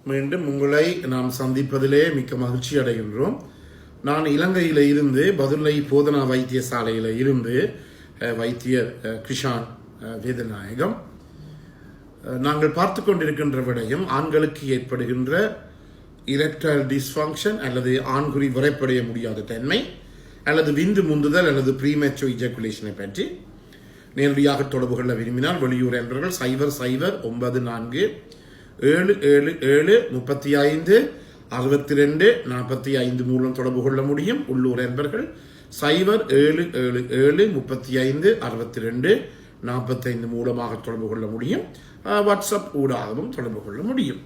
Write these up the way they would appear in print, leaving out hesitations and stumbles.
மீண்டும் உங்களை நாம் சந்திப்பதிலே மிக்க மகிழ்ச்சி அடைகின்றோம். நான் இலங்கையில் இருந்து பதுளை போதனா வைத்தியசாலையில் இருந்து வைத்தியர் கிருஷான் வேதநாயகம். நாங்கள் பார்த்து கொண்டிருக்கின்ற விடயம் ஆண்களுக்கு ஏற்படுகின்ற இரெக்டைல் டிஸ்ஃபங்க்ஷன் அல்லது ஆண்குறி விரைப்படைய முடியாத தன்மை அல்லது விந்து முந்துதல் அல்லது ப்ரீமெச்சூர் இஜாகுலேஷனை பற்றி நேரடியாக தொடர்பு கொள்ள விரும்பினால் வெளியூர் என்பவர்கள் 0947737356245 மூலம் தொடர்பு கொள்ள முடியும். உள்ளூர் என்பவர்கள் 077356245 மூலமாக தொடர்பு கொள்ள முடியும். வாட்ஸ்அப் ஊடாகவும் தொடர்பு கொள்ள முடியும்.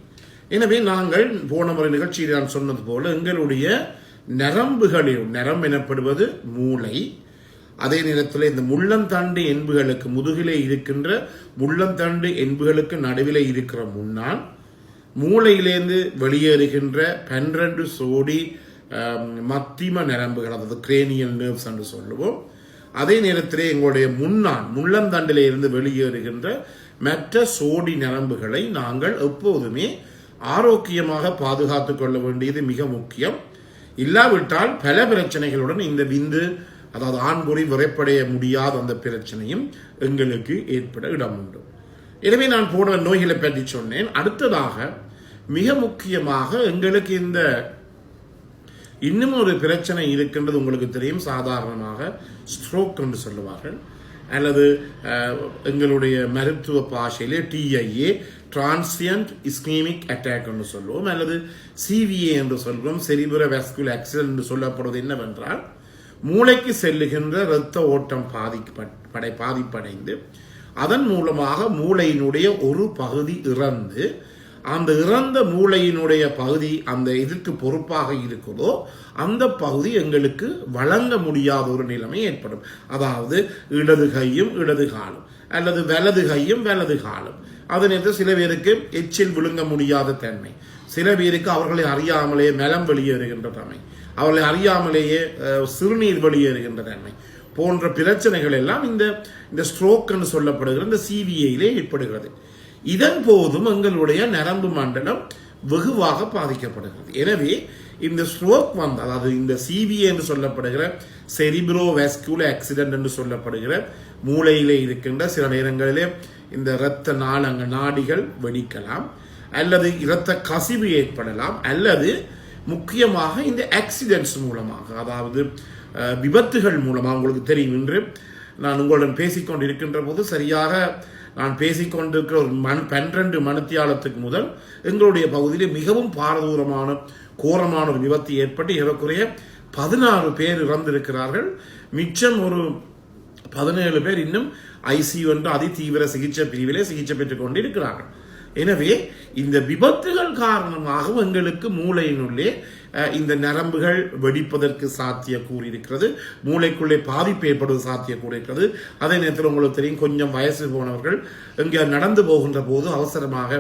எனவே நாங்கள் போன முறை நிகழ்ச்சியில் நான் சொன்னது போல எங்களுடைய நரம்புகளில் நரம் எனப்படுவது மூளை, அதே நேரத்தில் இந்த முள்ளந்தண்டு என்புகளுக்கு முதுகிலே இருக்கின்ற முள்ளந்தண்டு என்புகளுக்கு நடுவிலே இருக்கிற முன்னாள் மூளையிலேருந்து வெளியேறுகின்ற 12 சோடி மத்திம நரம்புகள், அதாவது கிரேனியல் நர்வ்ஸ் என்று சொல்லுவோம். அதே நேரத்திலே எங்களுடைய முள்ளந்தண்டிலே இருந்து வெளியேறுகின்ற மற்ற சோடி நரம்புகளை நாங்கள் எப்போதுமே ஆரோக்கியமாக பாதுகாத்துக் கொள்ள வேண்டியது மிக முக்கியம். இல்லாவிட்டால் பல பிரச்சனைகளுடன் இந்த விந்து, அதாவது ஆண்குறி விரைப்படைய முடியாத அந்த பிரச்சனையும் எங்களுக்கு ஏற்பட இடம் உண்டு. எனவே நான் போன நோய்களை பற்றி சொன்னேன். அடுத்ததாக மிக முக்கியமாக எங்களுக்கு இந்த இன்னும் ஒரு பிரச்சனை இருக்கின்றது. உங்களுக்கு தெரியும், சாதாரணமாக ஸ்ட்ரோக் என்று சொல்லுவார்கள், அல்லது எங்களுடைய மருத்துவ பாஷையிலே TIA டிரான்சியன்ட் இஸ்கீமிக் அட்டாக் என்று சொல்லுவோம், அல்லது CVA என்று சொல்வோம், செரிப்ரோ வாஸ்குலர் ஆக்சிடென்ட் என்று சொல்லப்படுவது என்னவென்றால் மூளைக்கு செல்லுகின்ற இரத்த ஓட்டம் பாதிப்படைந்து அதன் மூலமாக மூளையினுடைய ஒரு பகுதி இறந்து, அந்த இறந்த மூளையினுடைய பகுதி அந்த இதற்கு பொறுப்பாக இருக்குதோ அந்த பகுதி எங்களுக்கு வழங்க முடியாத ஒரு நிலைமை ஏற்படும். அதாவது இடது கையும் இடது காலும் அல்லது வலது கையும் வலது காலும். அதற்கு சில பேருக்கு எச்சில் விழுங்க முடியாத தன்மை, சில பேருக்கு அவர்களை அறியாமலேயே மலம் வெளியேறுகின்ற தன்மை, அவர்களை அறியாமலேயே சிறுநீர் வெளியேறுகின்ற தன்மை போன்ற பிரச்சனைகள் எல்லாம் இந்த ஸ்ட்ரோக் என்று சொல்லப்படுகிற இந்த CVAயிலே ஏற்படுகிறது. இதன் போதும் எங்களுடைய நரம்பு மண்டலம் வெகுவாக பாதிக்கப்படுகிறது. எனவே இந்த ஸ்ட்ரோக் அதாவது இந்த CVA என்று சொல்லப்படுகிற செரிப்ரோ வாஸ்குலர் ஆக்சிடென்ட் என்று சொல்லப்படுகிற மூளையிலே இருக்கின்ற சில நேரங்களிலே இந்த இரத்த நாடிகள் வெடிக்கலாம், அல்லது இரத்த கசிவு ஏற்படலாம், அல்லது முக்கியமாக இந்த ஆக்சிடென்ட்ஸ் மூலமாக, அதாவது விபத்துகள் மூலமாக. உங்களுக்கு தெரியும், இன்று நான் உங்களுடன் பேசிக்கொண்டிருக்கின்ற போது சரியாக நான் பேசிக்கொண்டிருக்கிற ஒரு 12 மணித்தியாலத்துக்கு முதல் எங்களுடைய பகுதியிலே மிகவும் பாரதூரமான கோரமான ஒரு விபத்து ஏற்பட்டு ஏறக்குறைய 16 பேர் இறந்திருக்கிறார்கள். மிச்சம் ஒரு 17 பேர் இன்னும் ICU என்ற அதிதீவிர சிகிச்சை பிரிவிலே சிகிச்சை பெற்றுக் கொண்டிருக்கிறார்கள். எனவே இந்த விபத்துகள் காரணமாக எங்களுக்கு மூளையினுள்ளே இந்த நரம்புகள் வெடிப்பதற்கு சாத்தியக்கூறு இருக்கிறது, மூளைக்குள்ளே பாதிப்பு ஏற்படுவது சாத்தியக்கூறு இருக்கிறது. அதே நேரத்தில் உங்களுக்கு தெரியும், கொஞ்சம் வயசு போனவர்கள் இங்கே நடந்து போகின்ற போது அவசரமாக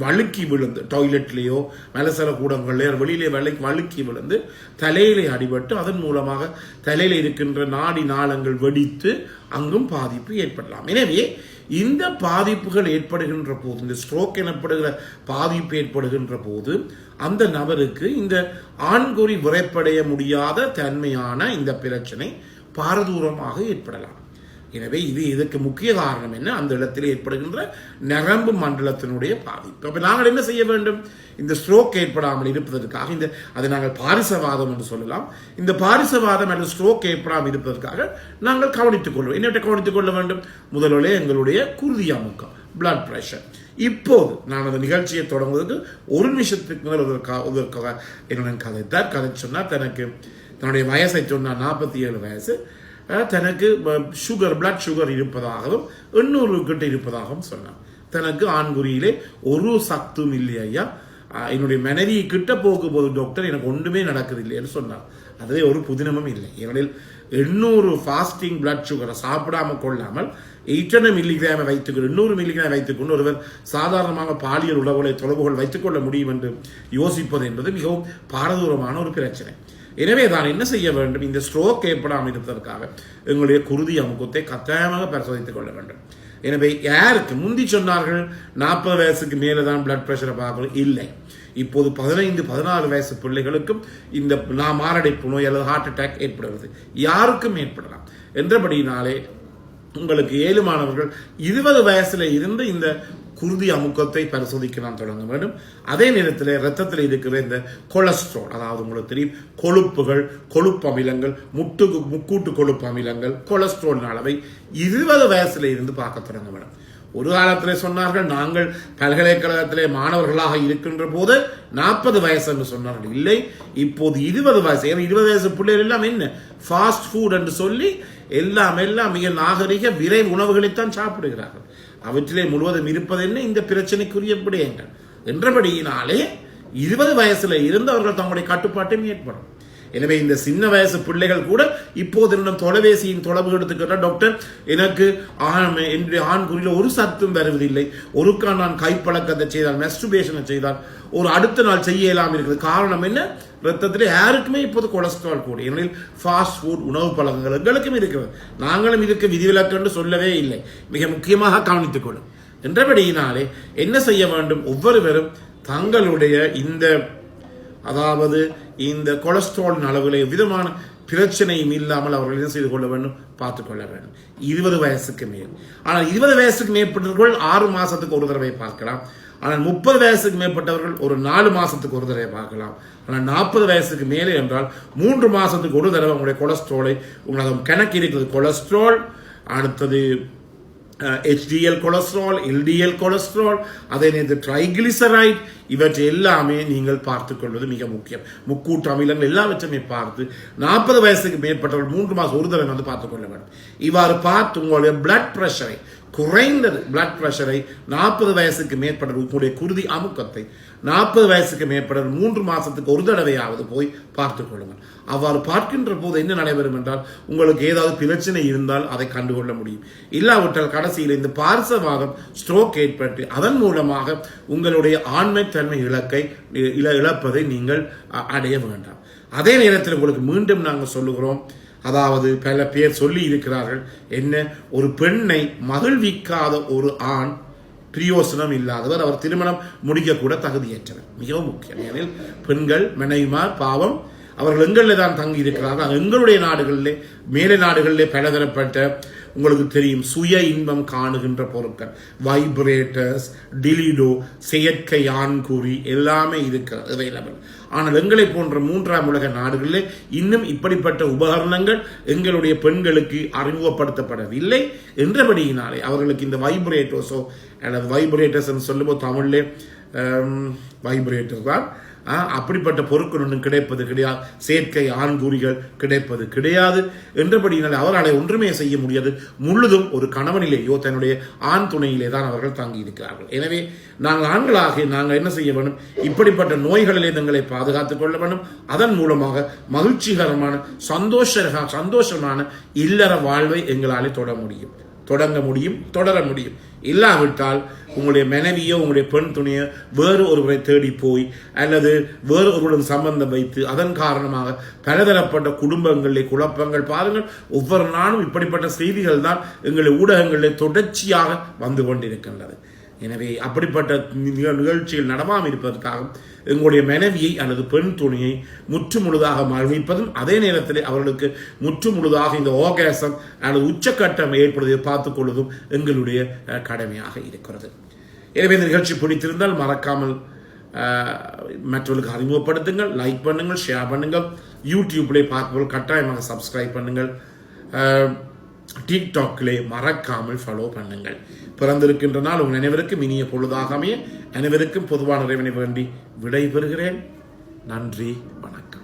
வழுக்கி விழுந்து டாய்லெட்லேயோ மலசல கூடங்கள்லையோ வெளியிலே வழுக்கி விழுந்து தலையிலே அடிபட்டு அதன் மூலமாக தலையில இருக்கின்ற நாடி நாளங்கள் வெடித்து அங்கும் பாதிப்பு ஏற்படலாம். எனவே இந்த பாதிப்புகள் ஏற்படுகின்ற போது, இந்த ஸ்ட்ரோக் எனப்படுகிற பாதிப்பு ஏற்படுகின்ற போது அந்த நபருக்கு இந்த ஆண்குறி விரைப்படைய முடியாத தன்மையான இந்த பிரச்சனை பாரதூரமாக ஏற்படலாம். எனவே இதுக்கு முக்கிய காரணம் என்ன? அந்த இடத்தில் ஏற்படுகின்ற நரம்பு மண்டலத்தினுடைய பாதிப்பு. அப்ப நாங்கள் என்ன செய்ய வேண்டும்? இந்த ஸ்ட்ரோக் ஏற்படாமல் இருப்பதற்காக அதை நாங்கள் பாரிசவாதம் என்று சொல்லலாம். இந்த பாரிசவாதம் அல்லது ஸ்ட்ரோக் ஏற்படாமல் இருப்பதற்காக நாங்கள் கவனித்துக் கொள்வோம். என்னவற்றை கவனித்துக் கொள்ள வேண்டும்? முதலிலே எங்களுடைய குருதி அமுக்கம், பிளட் பிரஷர். இப்போது நான் அந்த நிகழ்ச்சியை தொடங்குவதற்கு ஒரு நிமிஷத்துக்கு முதல் என்னுடன் கதை சொன்னார். தன்னுடைய வயசை சொன்னார், 47 வயசு. தனக்கு பிளட் சுகர் இருப்பதாகவும் 800 கிட்ட இருப்பதாகவும் சொன்னார். தனக்கு ஆண்குறியிலே ஒரு சக்தும் இல்லை ஐயா, என்னுடைய மனைவி கிட்ட போகும்போது டாக்டர் எனக்கு ஒன்றுமே நடக்குது இல்லைன்னு சொன்னார். அதுவே ஒரு புதினமும் இல்லை. ஏனெனில் 800 ஃபாஸ்டிங் பிளட் சுகரை சாப்பிடாம கொள்ளாமல் 800 மில்லிகிராம் 800 மில்லிகிராம் வைத்துக்கொண்டு ஒருவர் சாதாரணமாக பாலியல் உறவுகளை தொடர்புகள் வைத்துக் கொள்ள முடியும் என்று யோசிப்பது என்பது மிகவும் பாரதூரமான ஒரு பிரச்சனை. எனவே தான் என்ன செய்ய வேண்டும்? இந்த ஸ்ட்ரோக் ஏற்படாமல் இருப்பதற்காக எங்களுடைய குருதி அமுக்கத்தை கட்டாயமாக பரிசோதித்துக் கொள்ள வேண்டும். எனவே யாருக்கு முந்தி சொன்னார்கள் 40 வயசுக்கு மேலே தான் பிளட் பிரஷரை பார்க்கணும், இல்லை. இப்போது 15-16 வயசு பிள்ளைகளுக்கும் இந்த மாரடைப்பு நோய் அல்லது ஹார்ட் அட்டாக் ஏற்படுவது யாருக்கும் ஏற்படலாம் என்றபடியினாலே உங்களுக்கு ஏழுமானவர்கள் 20 வயசுல இருந்து இந்த குருதி அமுக்கத்தை பரிசோதிக்க நாம் தொடங்க வேண்டும். அதே நேரத்தில் இரத்தத்தில் இருக்கிற இந்த கொலஸ்ட்ரால், அதாவது உங்களுக்கு தெரியும் கொழுப்புகள், கொழுப்பு அமிலங்கள், முக்கூட்டு கொழுப்பு அமிலங்கள், கொலஸ்ட்ரால் அளவை 20 வயசுல இருந்து பார்க்க தொடங்க வேண்டும். ஒரு காலத்தில் சொன்னார்கள் நாங்கள் பல்கலைக்கழகத்திலே மாணவர்களாக இருக்கின்ற போது 40 வயசு என்று சொன்னார்கள். இல்லை, இப்போது 20 வயசு. 20 வயசு பிள்ளைகள் எல்லாம் என்ன ஃபாஸ்ட் ஃபுட் என்று சொல்லி எல்லாம் மிக நாகரிக விரைவு உணவுகளைத்தான் சாப்பிடுகிறார்கள். அவற்றிலே முழுவதும் இருப்பது என்ன இந்த பிரச்சனைக்குரிய விடயங்கள் என்றபடியினாலே 20 வயசுல இருந்து அவர்கள் தங்களுடைய கட்டுப்பாட்டை ஏற்படும். எனவே இந்த சின்ன வயசு பிள்ளைகள் கூட இப்போது என்னும் தொலைபேசியின் தொடர்பு எடுத்துக்கிட்ட டாக்டர் எனக்கு என்னுடைய ஆண் குறியில ஒரு சத்தும் வருவதில்லை, ஒருக்கா நான் கைப்பழக்கத்தை செய்தால் மெஸ்டுபேஷனை செய்தால் ஒரு அடுத்த நாள் செய்ய இயலாமல் இருக்குது. காரணம் என்ன? ரத்தத்தில் யாருக்குமே இப்போது கொலஸ்ட்ரால் கூட. ஏனெனில் ஃபாஸ்ட் ஃபுட் உணவு பழக்கங்கள் எங்களுக்கும் இருக்கிறது, நாங்களும் இதுக்கு விதிவிலக்கு என்று சொல்லவே இல்லை. மிக முக்கியமாக கவனித்துக் கொள்ளும் என்றபடியினாலே என்ன செய்ய வேண்டும்? ஒவ்வொருவரும் தங்களுடைய இந்த கொலஸ்ட்ரால் அளவில் விதமான பிரச்சனையும் இல்லாமல் அவர்கள் என்ன செய்து கொள்ள வேண்டும்? பார்த்துக் கொள்ள வேண்டும். 20 வயசுக்கு மேல். ஆனால் 20 வயசுக்கு மேற்பட்டவர்கள் 6 மாசத்துக்கு ஒரு தடவை பார்க்கலாம். ஆனால் 30 வயசுக்கு மேற்பட்டவர்கள் ஒரு 4 மாசத்துக்கு ஒரு தடவை பார்க்கலாம். ஆனால் 40 வயசுக்கு மேலே என்றால் 3 மாசத்துக்கு ஒரு தடவை உங்களுடைய கொலஸ்ட்ராலை உங்களுக்கு கணக்கு இருக்கிறது. கொலஸ்ட்ரால், அடுத்தது HDL கொலஸ்ட்ரால், LDL கொலஸ்ட்ரால், அதே நேரத்தில் ட்ரைகிளிசரைட், இவற்றை எல்லாமே நீங்கள் பார்த்துக் கொள்வது மிக முக்கியம். முக்கூட்டு அமிலங்கள் எல்லாவற்றையுமே பார்த்து 40 வயசுக்கு மேற்பட்டவர்கள் 3 மாதம் ஒரு தடவை வந்து பார்த்துக் கொள்ள வேண்டும். இவ்வாறு பார்த்து உங்களுடைய பிளட் பிரஷரை, குறைந்தது பிளட் பிரஷரை 40 வயசுக்கு மேற்பட்ட உங்களுடைய குருதி அமுக்கத்தை 40 வயசுக்கு மேற்பட்ட 3 மாசத்துக்கு ஒரு தடவையாவது போய் பார்த்துக் கொள்ளுங்கள். அவ்வாறு பார்க்கின்ற போது என்ன நடைபெறும் என்றால் உங்களுக்கு ஏதாவது பிரச்சனை இருந்தால் அதை கண்டுகொள்ள முடியும். இல்லாவிட்டால் கடைசியில் இந்த பார்சவாதம், ஸ்ட்ரோக் ஏற்பட்டு அதன் மூலமாக உங்களுடைய ஆண்மைத்தன்மை இழப்பதை நீங்கள் அடைய வேண்டாம். அதே நேரத்தில் உங்களுக்கு மீண்டும் நாங்கள் சொல்லுகிறோம், அதாவது பல பேர் சொல்லி இருக்கிறார்கள், என்ன ஒரு பெண்ணை மகிழ்விக்காத ஒரு ஆண் பிரியோசனம் இல்லாதவர், அவர் திருமணம் முடிக்க கூட தகுதியற்றவர். மிகவும் முக்கியம். ஏனெனில் பெண்கள் மனைவிமார் பாவம் அவர்கள் எங்களில் தான் தங்கி இருக்கிறார்கள். எங்களுடைய நாடுகளிலே, மேலை நாடுகளிலே பலதரப்பட்ட உங்களுக்கு தெரியும் சுய இன்பம் காணுகின்ற பொருட்கள், வைப்ரேட்டர்ஸ், டிலிடோ, செயற்கை ஆண்குறி எல்லாமே இருக்கிறது அவைலபிள். ஆனால் எங்களை போன்ற 3ஆம் உலக நாடுகளிலே இன்னும் இப்படிப்பட்ட உபகரணங்கள் எங்களுடைய பெண்களுக்கு அறிமுகப்படுத்தப்படவில்லை என்றபடியினாலே அவர்களுக்கு இந்த வைப்ரேட்டர்ஸோ அல்லது வைப்ரேட்டர்ஸ் சொல்லும்போது தமிழ்லே வைப்ரேட்டர் தான், அப்படிப்பட்ட பொருட்கள் ஒன்றும் கிடைப்பது கிடையாது, செயற்கை ஆண்குறிகள் கிடைப்பது கிடையாது என்றபடியினால் அவரால் ஒன்றுமே செய்ய முடியாது. முழுதும் ஒரு கணவனிலேயோ தன்னுடைய ஆண் துணையிலே தான் அவர்கள் தங்கி இருக்கிறார்கள். எனவே நாங்கள் ஆண்களாக நாங்கள் என்ன செய்ய வேண்டும்? இப்படிப்பட்ட நோய்களிலே தங்களை பாதுகாத்துக் கொள்ள வேண்டும். அதன் மூலமாக மகிழ்ச்சிகரமான சந்தோஷமான இல்லற வாழ்வை எங்களாலே தொடங்க முடியும், தொடர முடியும். இல்லாவிட்டால் உங்களுடைய மனைவியோ உங்களுடைய பெண் துணையோ வேறு ஒருவரை தேடி போய் அல்லது வேறு ஒருவருடன் சம்பந்தம் வைத்து அதன் காரணமாக பலதரப்பட்ட குடும்பங்களிலே குழப்பங்கள். பாருங்கள், ஒவ்வொரு நாளும் இப்படிப்பட்ட செய்திகள் தான் எங்களுடைய ஊடகங்களிலே தொடர்ச்சியாக வந்து கொண்டிருக்கின்றது. எனவே அப்படிப்பட்ட நிகழ்ச்சியில் நடமாமல் இருப்பதற்காக எங்களுடைய மனைவியை அல்லது பெண் துணையை முற்றுமுழுதாக மகிழ்விப்பதும் அதே நேரத்தில் அவர்களுக்கு முற்றுமுழுதாக இந்த ஆர்காசம் அல்லது உச்சக்கட்டம் ஏற்படுவதை பார்த்துக் கொள்வதும் எங்களுடைய கடமையாக இருக்கிறது. எனவே இந்த நிகழ்ச்சி பிடித்திருந்தால் மறக்காமல் மற்றவர்களுக்கு அறிமுகப்படுத்துங்கள், லைக் பண்ணுங்கள், ஷேர் பண்ணுங்கள். யூடியூப்லே பார்ப்பவர்கள் கட்டாயமாக சப்ஸ்கிரைப் பண்ணுங்கள். டிக்டாக்லே மறக்காமல் ஃபாலோ பண்ணுங்கள். பிறந்திருக்கின்ற நாள் உங்கள் அனைவருக்கும் இனிய பொழுதாக அமைய அனைவருக்கும் பொதுவான இறைவனை வேண்டி விடைபெறுகிறேன். நன்றி, வணக்கம்.